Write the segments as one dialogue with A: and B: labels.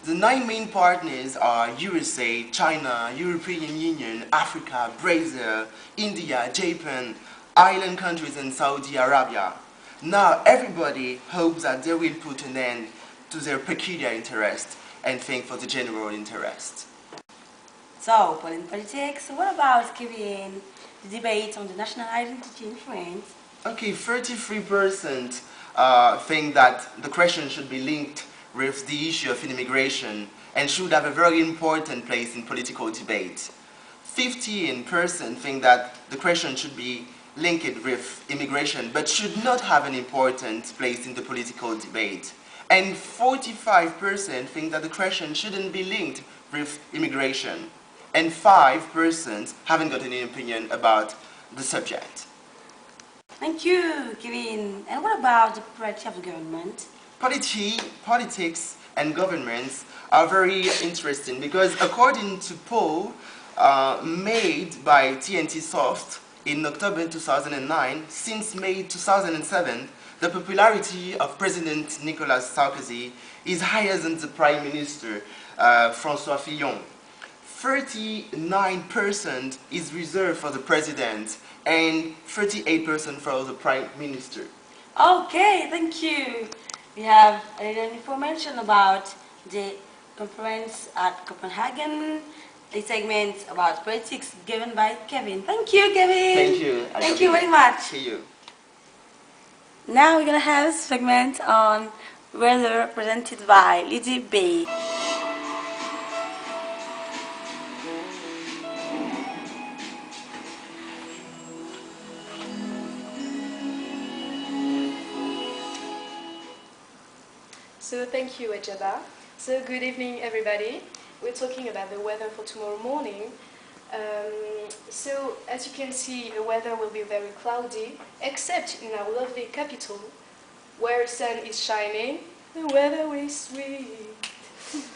A: The 9 main partners are USA, China, European Union, Africa, Brazil, India, Japan, island countries and Saudi Arabia. Now everybody hopes that they will put an end to their peculiar interest and think for the general interest.
B: So, Paul in politics, what about Kevin, the debate on the national identity in France?
A: Okay, 33% think that the question should be linked with the issue of immigration and should have a very important place in political debate. 15% think that the question should be linked with immigration but should not have an important place in the political debate. And 45% think that the question shouldn't be linked with immigration. And 5% haven't got any opinion about the subject.
B: Thank you, Kevin. And what about the priority of the government?
A: Politics and governments are very interesting because according to poll made by TNT Soft in October 2009, since May 2007, the popularity of President Nicolas Sarkozy is higher than the Prime Minister François Fillon. 39% is reserved for the President and 38% for the Prime Minister.
B: Okay, thank you. We have a little information about the conference at Copenhagen, a segment about politics given by Kevin. Thank you, Kevin.
A: Thank you.
B: Thank you very much.
A: See you.
B: Now we're going to have a segment on weather presented by Lizzie B.
C: So thank you, Ejaba. So good evening, everybody. We're talking about the weather for tomorrow morning. So as you can see, the weather will be very cloudy, except in our lovely capital, where sun is shining. The weather is sweet.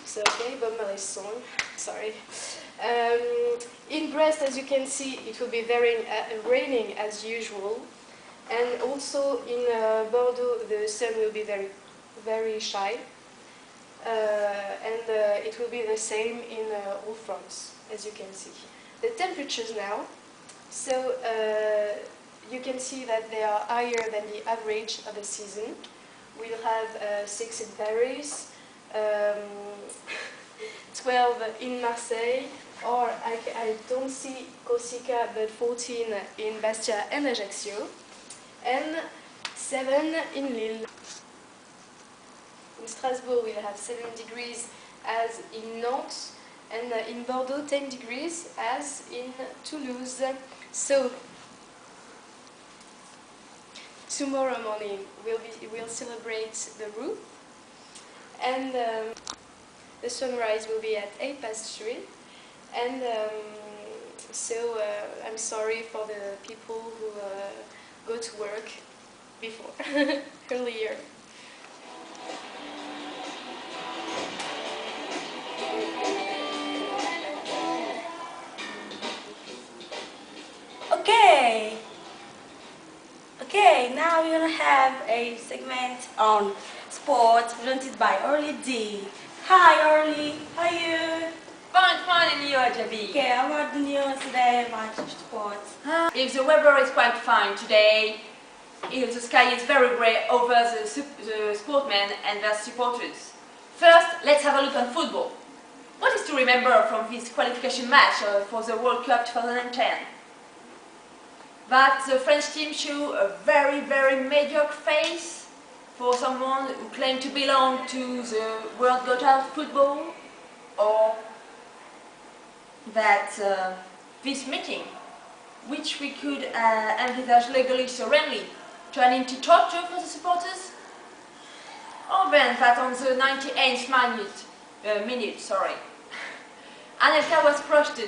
C: So okay, Bob Marley's song. Sorry. In Brest, as you can see, it will be very raining as usual, and also in Bordeaux, the sun will be very shy, and it will be the same in all France, as you can see. The temperatures now, so you can see that they are higher than the average of the season. We'll have 6 in Paris, 12 in Marseille, or I don't see Corsica, but 14 in Bastia and Ajaccio, and 7 in Lille. In Strasbourg we'll have 7 degrees as in Nantes, and in Bordeaux 10 degrees as in Toulouse. So tomorrow morning we'll celebrate the Roux, and the sunrise will be at 3:08, and so I'm sorry for the people who go to work before earlier.
B: Okay, now we're gonna have a segment on sports presented by Orly D. Hi Orly, how are you?
D: Fine, and you, Javi?
B: Okay, how about the news today about sports?
D: If the weather is quite fine today, if the sky is very grey over the sportsmen and their supporters. First, let's have a look on football. What is to remember from this qualification match for the World Cup 2010? That the French team show a very mediocre face for someone who claimed to belong to the World Got Out football, or that this meeting, which we could envisage legally serenely, turned into torture for the supporters, or then that on the 98th minute, Anelka was crushed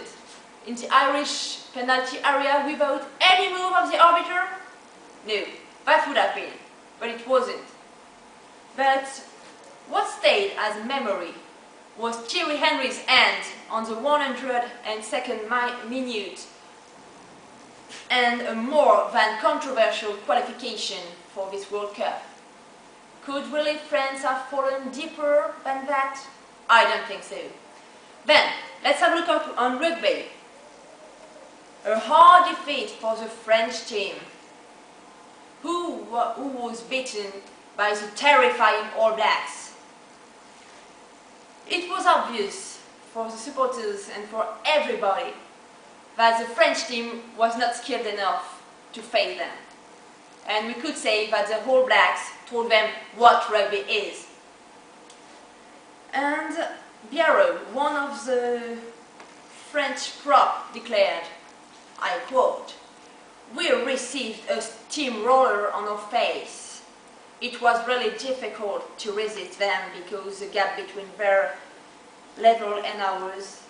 D: in the Irish penalty area without any move of the arbiter? No, that would have been, but it wasn't. But what stayed as memory was Thierry Henry's hand on the 102nd minute, and a more than controversial qualification for this World Cup. Could really France have fallen deeper than that? I don't think so. Then, let's have a look on rugby. A hard defeat for the French team, who was beaten by the terrifying All Blacks. It was obvious for the supporters and for everybody that the French team was not skilled enough to face them. And we could say that the All Blacks told them what rugby is. And Biarro, one of the French prop, declared, I quote, "We received a steamroller on our face. It was really difficult to resist them because the gap between their level and ours.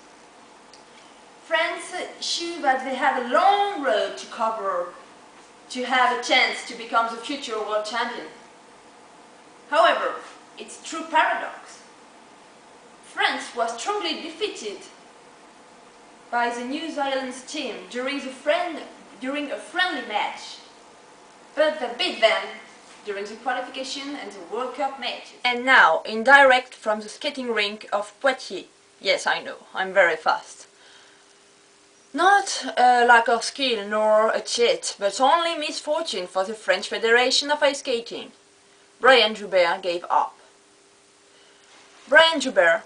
D: France show that they have a long road to cover to have a chance to become the future world champion. However, it's a true paradox. France was strongly defeated by the New Zealand team during a friendly match, but they beat them during the qualification and the World Cup matches." And now, in direct from the skating rink of Poitiers. Yes, I know, I'm very fast. Not a lack of skill nor a cheat, but only misfortune for the French Federation of Ice Skating. Brian Joubert gave up. Brian Joubert,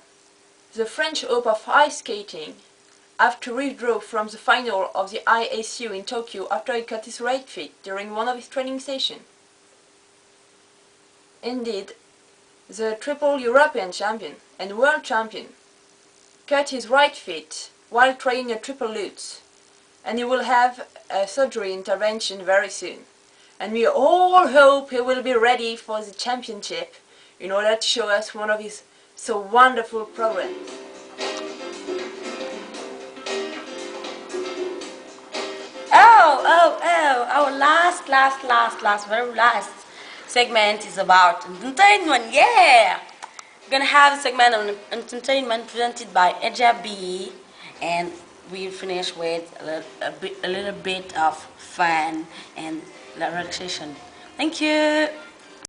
D: the French hope of ice skating, have to withdraw from the final of the ISU in Tokyo after he cut his right foot during one of his training sessions. Indeed, the triple European champion and world champion cut his right foot while trying a triple lutz, and he will have a surgery intervention very soon. And we all hope he will be ready for the championship in order to show us one of his so wonderful programs.
B: Our very last segment is about entertainment. Yeah! We're gonna have a segment on entertainment presented by Eja B, and we'll finish with a little bit of fun and relaxation. Thank you!